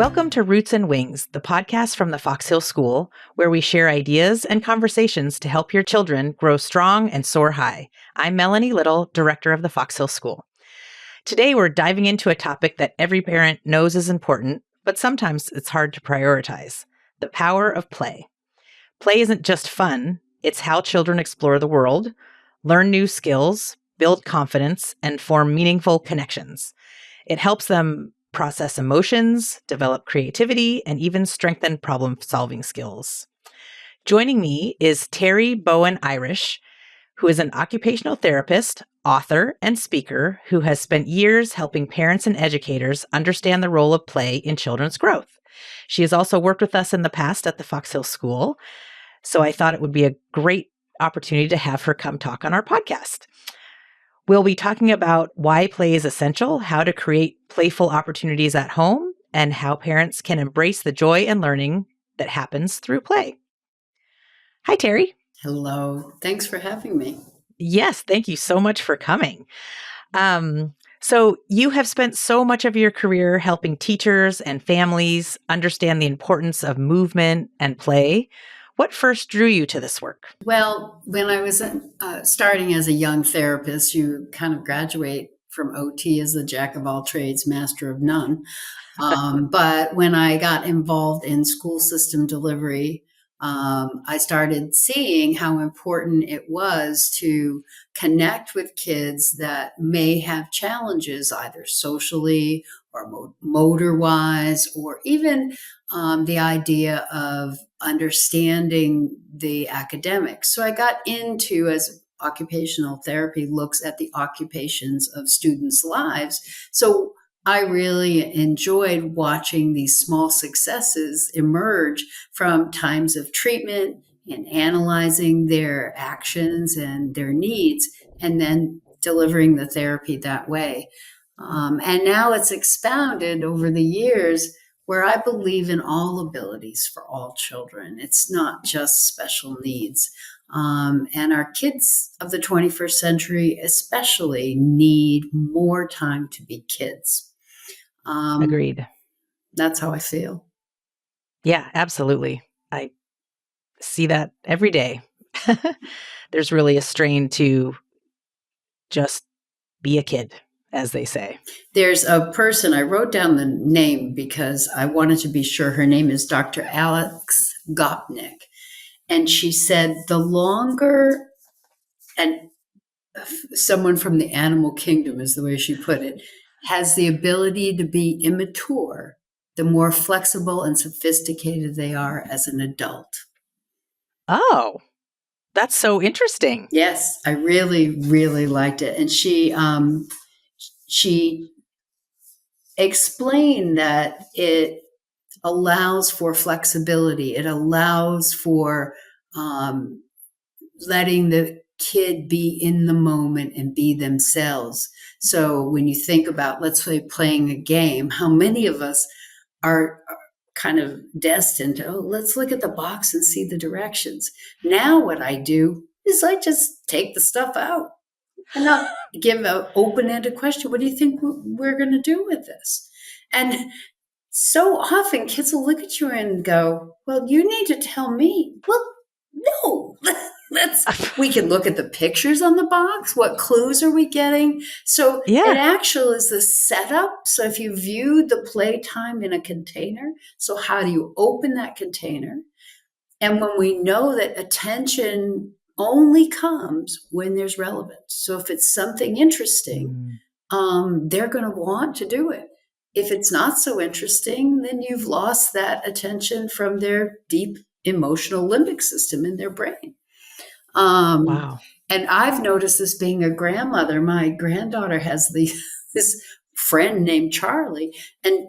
Welcome to Roots and Wings, the podcast from the Fox Hill School, where we share ideas and conversations to help your children grow strong and soar high. I'm Melanie Little, director of the Fox Hill School. Today, we're diving into a topic that every parent knows is important, but sometimes it's hard to prioritize: the power of play. Play isn't just fun, it's how children explore the world, learn new skills, build confidence, and form meaningful connections. It helps them process emotions, develop creativity, and even strengthen problem-solving skills. Joining me is Tere Bowen-Irish, who is an occupational therapist, author, and speaker who has spent years helping parents and educators understand the role of play in children's growth. She has also worked with us in the past at the Fox Hill School, so I thought it would be a great opportunity to have her come talk on our podcast. We'll be talking about why play is essential, how to create playful opportunities at home, and how parents can embrace the joy and learning that happens through play. Hi, Tere. Hello. Thanks for having me. Yes, thank you so much for coming. So you have spent so much of your career helping teachers and families understand the importance of movement and play. What first drew you to this work? Well, when I was starting as a young therapist, you kind of graduate from OT as the jack of all trades, master of none. But when I got involved in school system delivery, I started seeing how important it was to connect with kids that may have challenges, either socially or motor-wise, or even the idea of understanding the academics. So I got into, as occupational therapy looks at the occupations of students' lives. So I really enjoyed watching these small successes emerge from times of treatment and analyzing their actions and their needs, and then delivering the therapy that way. And now it's expounded over the years, where I believe in all abilities for all children. It's not just special needs. And our kids of the 21st century especially need more time to be kids. Agreed. That's how I feel. Yeah, absolutely. I see that every day. There's really a strain to just be a kid, as they say. There's a person, I wrote down the name because I wanted to be sure. Her name is Dr. Alex Gopnik. And she said, the longer, and someone from the animal kingdom is the way she put it, has the ability to be immature, the more flexible and sophisticated they are as an adult. Oh, that's so interesting. Yes, I really, really liked it. And she explained that it allows for flexibility. It allows for letting the kid be in the moment and be themselves. So when you think about, let's say, playing a game, how many of us are kind of destined to, let's look at the box and see the directions. Now what I do is I just take the stuff out and I'll give an open-ended question. What do you think we're going to do with this? And so often kids will look at you and go, well, you need to tell me. Well, no. We can look at the pictures on the box. What clues are we getting? So It actually is the setup. So if you view the playtime in a container, so how do you open that container? And when we know that attention only comes when there's relevance. So if it's something interesting, they're going to want to do it. If it's not so interesting, then you've lost that attention from their deep emotional limbic system in their brain. Wow. And I've noticed this being a grandmother. My granddaughter has this friend named Charlie, and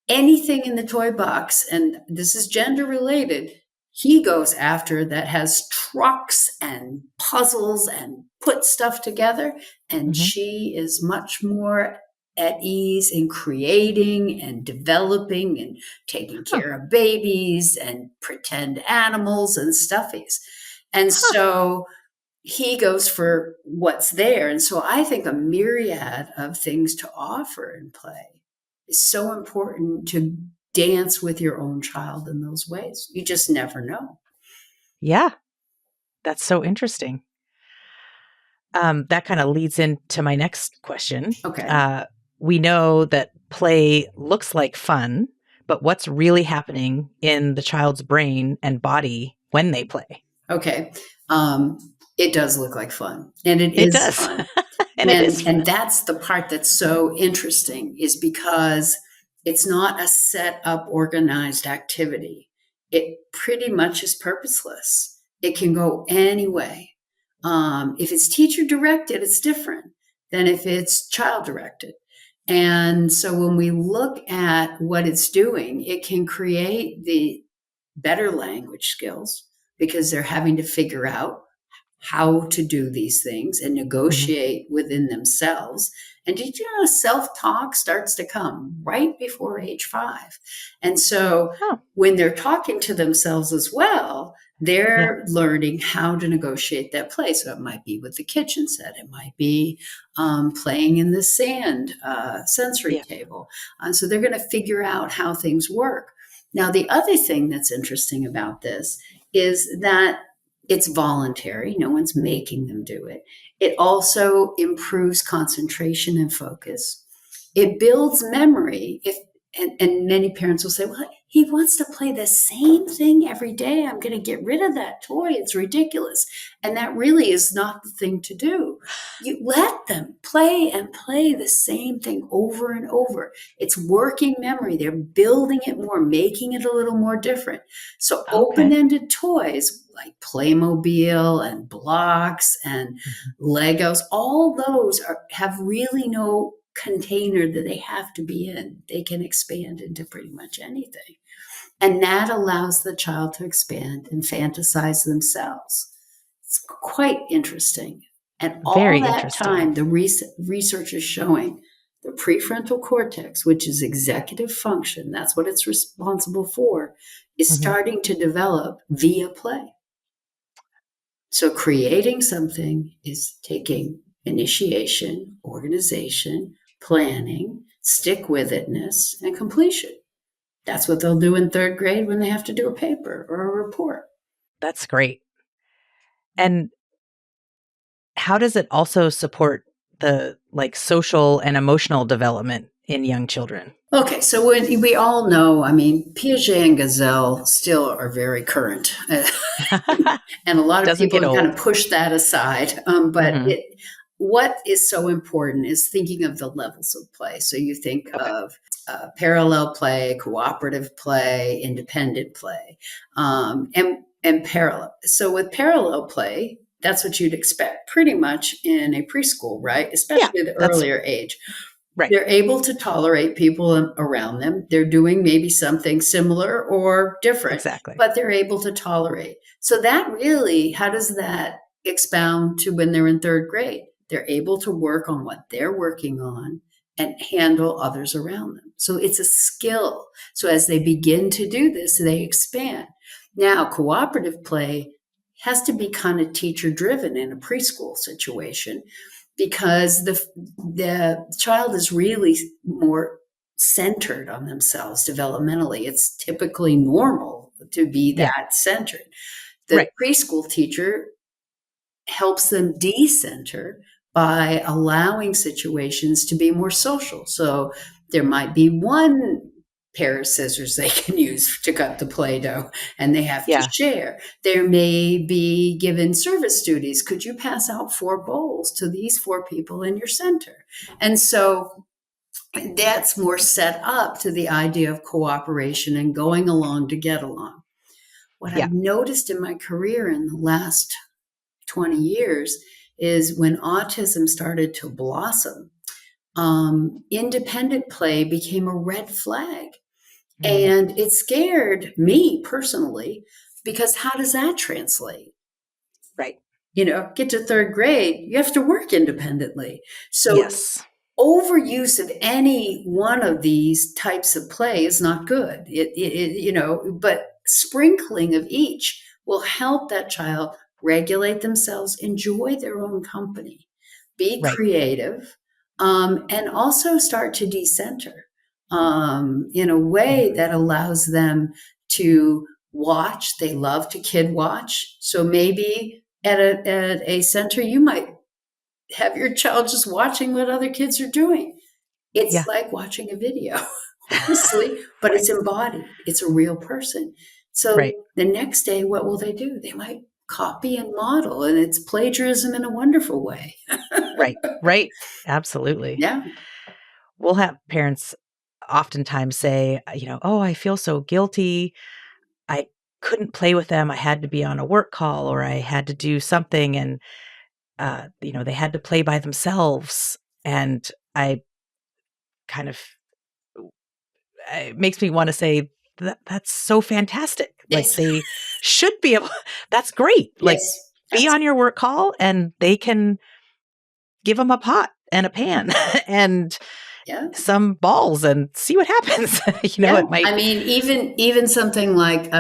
anything in the toy box, and this is gender related, he goes after that has trucks and puzzles and put stuff together. And she is much more at ease in creating and developing and taking care of babies and pretend animals and stuffies. And so he goes for what's there. And so I think a myriad of things to offer in play is so important to dance with your own child in those ways. You just never know. Yeah, that's so interesting. That kind of leads into my next question. Okay. We know that play looks like fun, but what's really happening in the child's brain and body when they play? Okay. Um, it does look like fun, and it It is does. fun. And it is And fun. that's the part that's so interesting, is because it's not a set up organized activity. It pretty much is purposeless. It can go any way. If it's teacher directed, it's different than if it's child directed. And so when we look at what it's doing, it can create the better language skills because they're having to figure out how to do these things and Mhm. negotiate within themselves. And did you know self talk starts to come right before age 5? And so Oh, when they're talking to themselves as well, yeah. they're learning how to negotiate that play. So it might be with the kitchen set, it might be playing in the sand sensory Yeah. table. So they're going to figure out how things work. Now, the other thing that's interesting about this is that it's voluntary. No one's making them do it. It also improves concentration and focus. It builds memory. And many parents will say, well, he wants to play the same thing every day. I'm going to get rid of that toy. It's ridiculous. And that really is not the thing to do. You let them play and play the same thing over and over. It's working memory. They're building it more, making it a little more different. So Okay. open-ended toys like Playmobil and blocks and Mhm. Legos, all those have really no container that they have to be in. They can expand into pretty much anything. And that allows the child to expand and fantasize themselves. It's quite interesting. And all Very that interesting. time, the research is showing the prefrontal cortex, which is executive function, that's what it's responsible for, is Mhm. starting to develop via play. So creating something is taking initiation, organization, planning, stick with itness, and completion. That's what they'll do in third grade when they have to do a paper or a report. That's great. And how does it also support the like social and emotional development in young children? Okay, so when we all know, I mean, Piaget and Gazelle still are very current. And a lot of Doesn't people get have kind old. of pushed that aside. Mhm. What is so important is thinking of the levels of play. So you think Okay. of parallel play, cooperative play, independent play, and parallel. So with parallel play, that's what you'd expect pretty much in a preschool, right? Yeah, Especially the that's earlier age. right. They're able to tolerate people around them. They're doing maybe something similar or different, Exactly. but they're able to tolerate. So that really, how does that expound to when they're in third grade? They're able to work on what they're working on and handle others around them. So it's a skill. So as they begin to do this, they expand. Now, cooperative play has to be kind of teacher driven in a preschool situation because the child is really more centered on themselves developmentally. It's typically normal to be Yeah. that centered. The Right. preschool teacher helps them decenter by allowing situations to be more social. So there might be one pair of scissors they can use to cut the Play-Doh and they have to Yeah. share. There may be given service duties. Could you pass out 4 bowls to these 4 people in your center? And so that's more set up to the idea of cooperation and going along to get along. What Yeah. I've noticed in my career in the last 20 years is when autism started to blossom, independent play became a red flag. Mm, And it scared me personally because how does that translate? right. Get to third grade, you have to work independently. So Yes. overuse of any one of these types of play is not good. But sprinkling of each will help that child regulate themselves, enjoy their own company, be Right. creative, and also start to decenter. in a way that allows them to watch. They love to kid watch. So maybe at a center, you might have your child just watching what other kids are doing. It's Yeah. like watching a video, honestly, but Right. it's embodied. It's a real person. So Right. the next day, what will they do? They might copy and model, and it's plagiarism in a wonderful way. Right. Right. Absolutely. Yeah. We'll have parents oftentimes say, oh, I feel so guilty. I couldn't play with them. I had to be on a work call or I had to do something. And, they had to play by themselves. And I kind of, it makes me want to say that's so fantastic. Like Yes. they should be able, that's great. Like Yes. be on your work call and they can give them a pot and a pan and Yeah. some balls and see what happens. Yeah. It might. I mean, even something like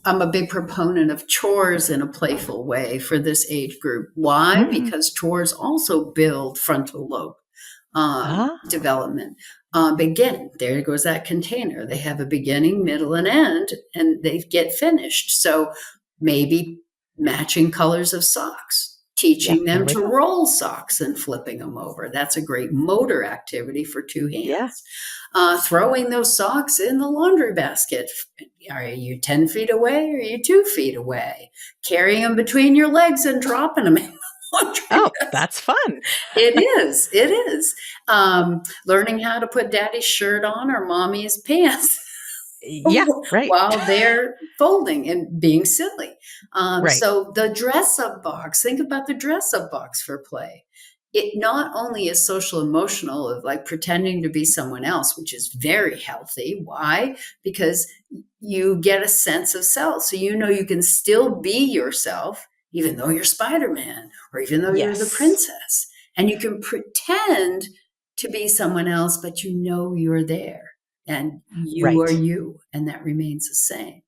I'm a big proponent of chores in a playful way for this age group. Why? Mm, Because chores also build frontal lobe ah, development. But again, there goes that container. They have a beginning, middle, and end, and they get finished. So maybe matching colors of socks, yeah, teaching there them we to go. roll socks and flipping them over. That's a great motor activity for two Yeah. hands. Throwing those socks in the laundry basket. Are you 10 feet away or are you 2 feet away? Carrying them between your legs and dropping them in the laundry Oh, basket. that's fun. It is. It is. Learning how to put daddy's shirt on or mommy's pants Yeah, right. while they're folding and being silly. Right. So the dress up box, think about the dress up box for play. It not only is social emotional of like pretending to be someone else, which is very healthy. Why? Because you get a sense of self. So you know you can still be yourself, even though you're Spider-Man or even though you're the Yes. princess. And you can pretend to be someone else, but you know you're there and you are Right. you, and that remains the same.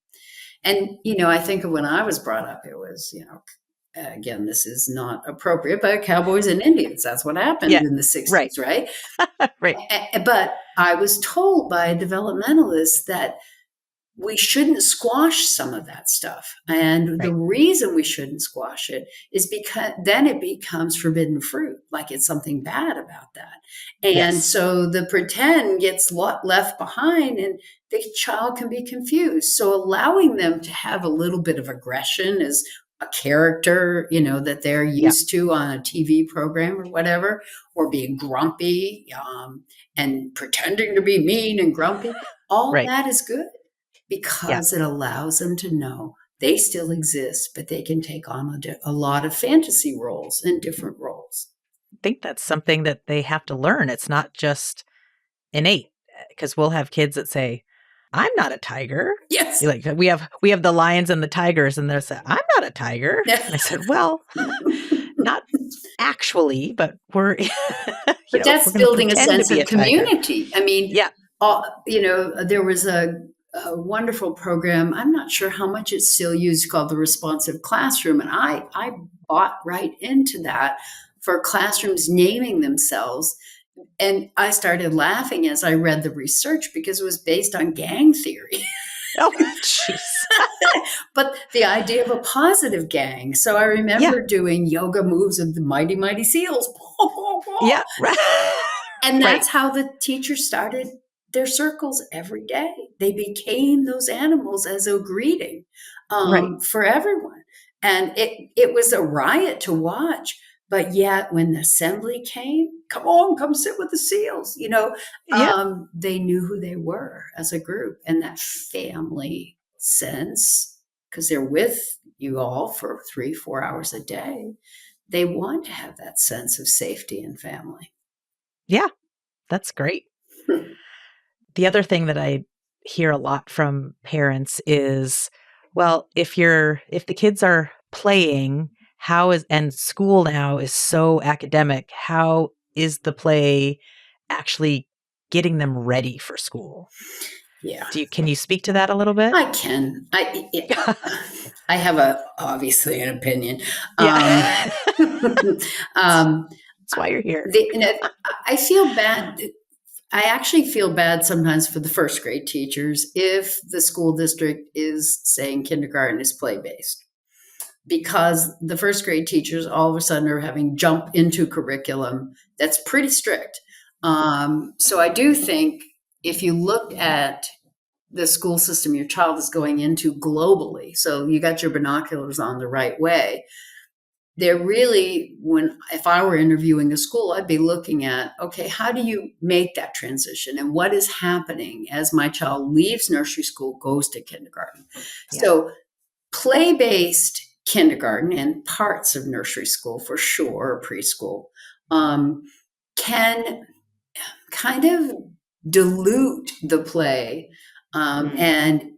And, I think of when I was brought up, it was, again, this is not appropriate, but cowboys and Indians. That's what happened Yeah. in the Right. 60s, right? Right. But I was told by a developmentalist that we shouldn't squash some of that stuff. And the Right. reason we shouldn't squash it is because then it becomes forbidden fruit, like it's something bad about that. And Yes. so the pretend gets left behind and the child can be confused. So allowing them to have a little bit of aggression as a character, that they're Yeah. used to on a TV program or whatever, or being grumpy and pretending to be mean and grumpy, all Right. that is good Yeah. because it allows them to know they still exist, but they can take on a lot of fantasy roles and different roles. I think that's something that they have to learn. It's not just innate because we'll have kids that say, I'm not a tiger. Yes. Like we have the lions and the tigers and they'll say, I'm not a tiger. And I said, well, not actually, but we're, But we're that's going to building a pretend to sense be of a tiger. community. I mean, Yeah. there was a wonderful program. I'm not sure how much it's still used called the responsive classroom. And I bought right into that for classrooms naming themselves. And I started laughing as I read the research because it was based on gang theory. Oh, jeez. But the idea of a positive gang. So I Yeah. remember doing yoga moves of the mighty, mighty seals. Yeah. Right. And Right. that's how the teachers started their circles every day. They became those animals as a greeting Right. for everyone. And it was a riot to watch. But yet, when the assembly came, come on, come sit with the seals. Yeah. They knew who they were as a group, and that family sense, because they're with you all for 3-4 hours a day. They want to have that sense of safety and family. Yeah. That's great. The other thing that I hear a lot from parents is, well, if the kids are playing, and school now is so academic, how is the play actually getting them ready for school? Yeah, Can you speak to that a little bit? I can. I have obviously an opinion. Yeah. Um, That's why you're here. I feel bad. I actually feel bad sometimes for the first grade teachers if the school district is saying kindergarten is play based, because the first grade teachers all of a sudden are having jump into curriculum that's pretty strict. So I do think if you look at the school system your child is going into globally, so you got your binoculars on the right way, they're really, if I were interviewing a school, I'd be looking at, okay, how do you make that transition and what is happening as my child leaves nursery school, goes to kindergarten? Yeah. So play-based kindergarten and parts of nursery school for sure, or preschool, can kind of dilute the play and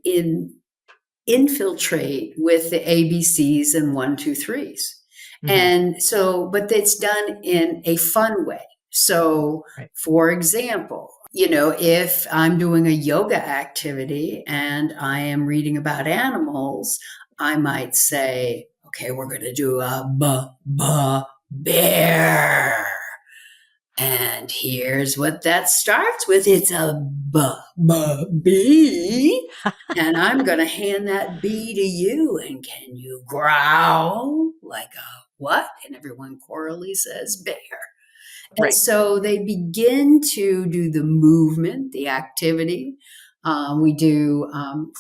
infiltrate with the ABCs and 1, 2, 3s. And so, but it's done in a fun way. So, for example, if I'm doing a yoga activity and I am reading about animals, I might say, okay, we're going to do a bear. And here's what that starts with. It's a bee. And I'm going to hand that bee to you. And can you growl like a what? And everyone chorally says bear. And so they begin to do the movement, the activity. We do,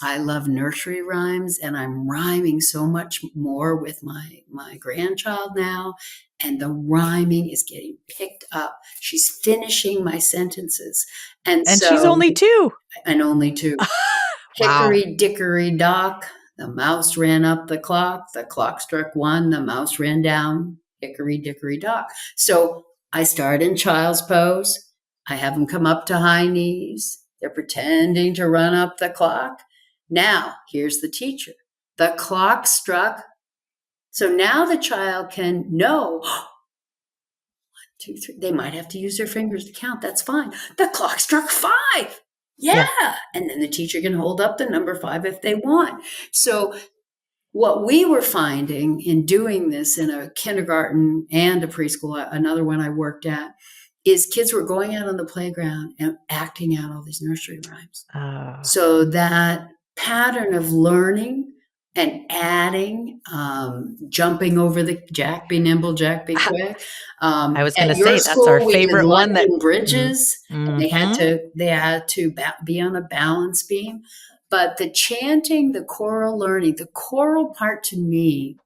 I love nursery rhymes, and I'm rhyming so much more with my grandchild now. And the rhyming is getting picked up. She's finishing my sentences. And so, she's only 2. And only 2. Hickory dickory dock, the mouse ran up the clock struck 1, the mouse ran down, hickory dickory dock. So I start in child's pose. I have them come up to high knees. They're pretending to run up the clock. Now, here's the teacher. The clock struck. So now the child can know, 1, 2, 3. They might have to use their fingers to count. That's fine. The clock struck 5. Yeah. And then the teacher can hold up the number 5 if they want. So what we were finding in doing this in a kindergarten and a preschool, another one I worked at, is kids were going out on the playground and acting out all these nursery rhymes. So that pattern of learning and adding, jumping over the Jack be nimble, Jack be quick. I was going to say that's our favorite one. That bridges. And they had to be on a balance beam. But the chanting, the choral learning, the choral part to me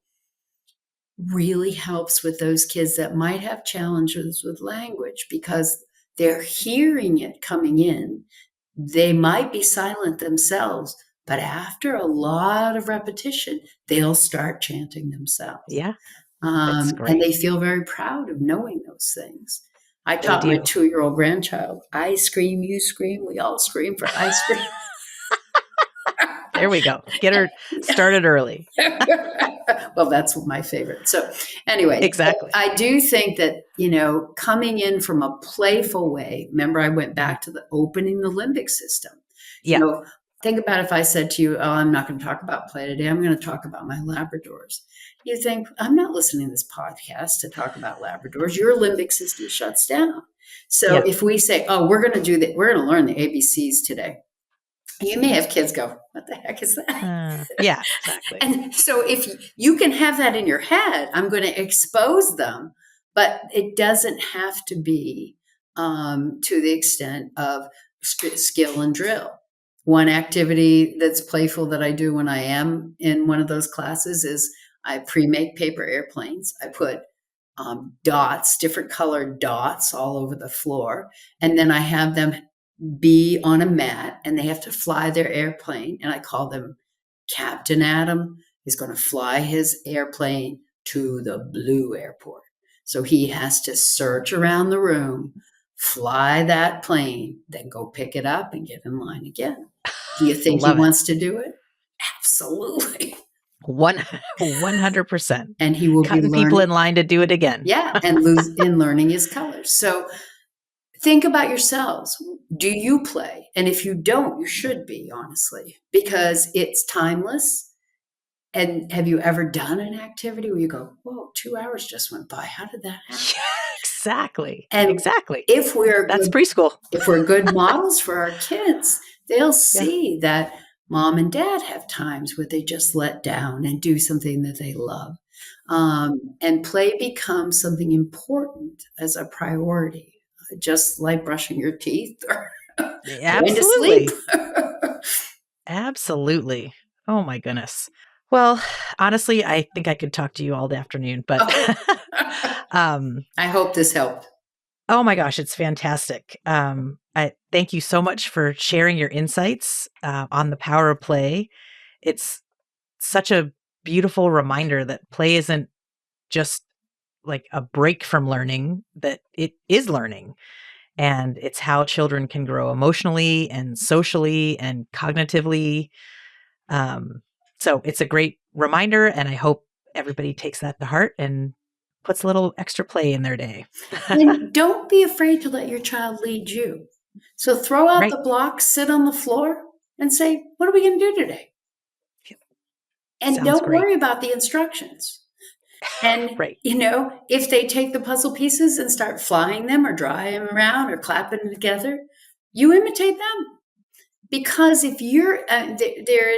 really helps with those kids that might have challenges with language because they're hearing it coming in. They might be silent themselves, but after a lot of repetition, they'll start chanting themselves. Yeah. And they feel very proud of knowing those things. I taught my 2-year-old grandchild, I scream, you scream, we all scream for ice cream. There we go. Get her started early. Well, that's my favorite. So anyway, exactly. I do think that, coming in from a playful way, remember I went back to the opening the limbic system. Yeah. Think about if I said to you, I'm not going to talk about play today. I'm going to talk about my Labradors. You think, I'm not listening to this podcast to talk about Labradors. Your limbic system shuts down. So if we say, we're going to do that, we're going to learn the ABCs today. You may have kids go, what the heck is that? Yeah, exactly. And so if you can have that in your head, I'm going to expose them, but it doesn't have to be to the extent of skill and drill. One activity that's playful that I do when I am in one of those classes is I pre-make paper airplanes. I put dots, different colored dots all over the floor. And then I have them be on a mat and they have to fly their airplane. And I call them Captain Adam is going to fly his airplane to the blue airport. So he has to search around the room, fly that plane, then go pick it up and get in line again. Do you think he wants to do it? Absolutely. 100%. And he will cutting be people in line to do it again. Yeah, and learning his colors. So think about yourselves. Do you play? And if you don't, you should be, honestly, because it's timeless. And have you ever done an activity where you go, whoa, 2 hours just went by. How did that happen? Yeah, Exactly. And Exactly. if we're That's good, preschool. if we're good models for our kids, they'll Yeah. see that mom and dad have times where they just let down and do something that they love. And play becomes something important as a priority, just like brushing your teeth or going to sleep. Absolutely. Absolutely. Oh my goodness. Well, honestly, I think I could talk to you all the afternoon, but Oh, um, I hope this helped. oh my gosh, it's fantastic. I thank you so much for sharing your insights on the power of play. It's such a beautiful reminder that play isn't just like a break from learning, that it is learning. And it's how children can grow emotionally and socially and cognitively. Um, so it's a great reminder, and I hope everybody takes that to heart and puts a little extra play in their day. And don't be afraid to let your child lead you. So throw out Right. the blocks, sit on the floor, and say, what are we going to do today? And Sounds don't great. worry about the instructions. And, Right. if they take the puzzle pieces and start flying them or drawing them around or clapping them together, you imitate them. Because if you're there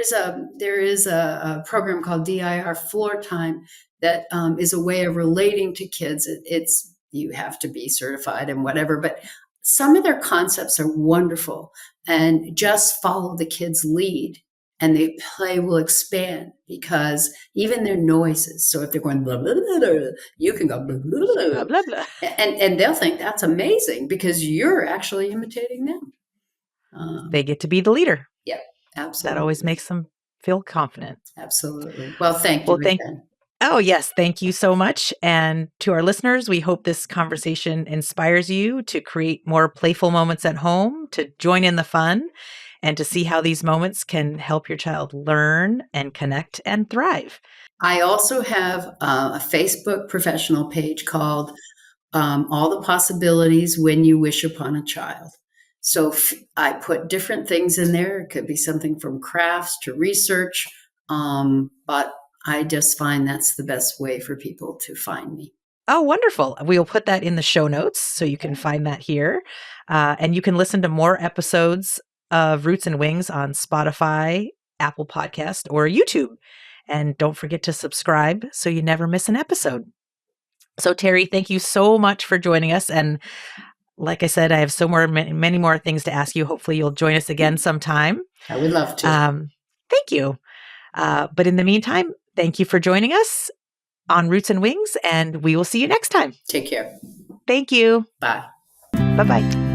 is a program called DIR Floor Time that is a way of relating to kids. It's you have to be certified and whatever, but some of their concepts are wonderful, and just follow the kids' lead, and the play will expand because even their noises. So if they're going blah blah blah, blah you can go blah blah blah, Blah, blah, blah. and they'll think that's amazing because you're actually imitating them. They get to be the leader. Yeah, That always absolutely. makes them feel confident. Absolutely. Well, thank Well, you again. oh, yes. Thank you so much. And to our listeners, we hope this conversation inspires you to create more playful moments at home, to join in the fun, and to see how these moments can help your child learn and connect and thrive. I also have a Facebook professional page called All the Possibilities When You Wish Upon a Child. So I put different things in there. It could be something from crafts to research, but I just find that's the best way for people to find me. Oh, wonderful. We'll put that in the show notes so you can find that here. And you can listen to more episodes of Roots and Wings on Spotify, Apple Podcast, or YouTube. And don't forget to subscribe so you never miss an episode. So, Teri, thank you so much for joining us. And like I said, I have many more things to ask you. Hopefully, you'll join us again sometime. I would love to. Thank you. But in the meantime, thank you for joining us on Roots and Wings, and we will see you next time. Take care. Thank you. Bye. Bye-bye.